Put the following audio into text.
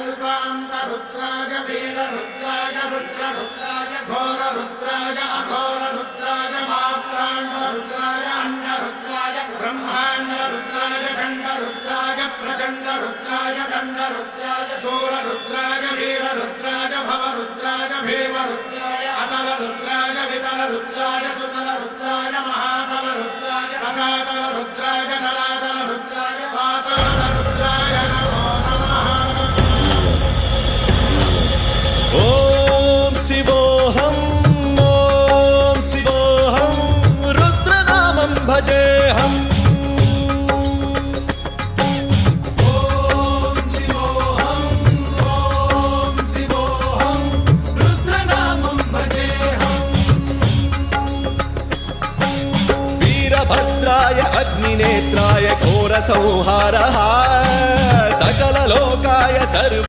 कल्पान्तरुद्राय वीररुद्राय रुद्ररुद्राय घोररुद्राय अघोररुद्राय मात्राण्डरुद्राय अण्डरुद्राय ब्रह्माण्डरुद्राय षण्डरुद्राय प्रचण्डरुद्राय दण्डरुद्राय शूररुद्राय वीररुद्राय भवरुद्राय भीमरुद्राय अतलरुद्राय वितलरुद्राय सुतलरुद्राय महातलरुद्राय सचातलरुद्राय जलातलरुद्राय पातालरुद्राय नमो नमः। ॐ शिवोऽहं रुद्रनामं भजेऽहम्। वीरभद्राय अग्निनेत्राय घोरसंहारः सकललोकाय सर्व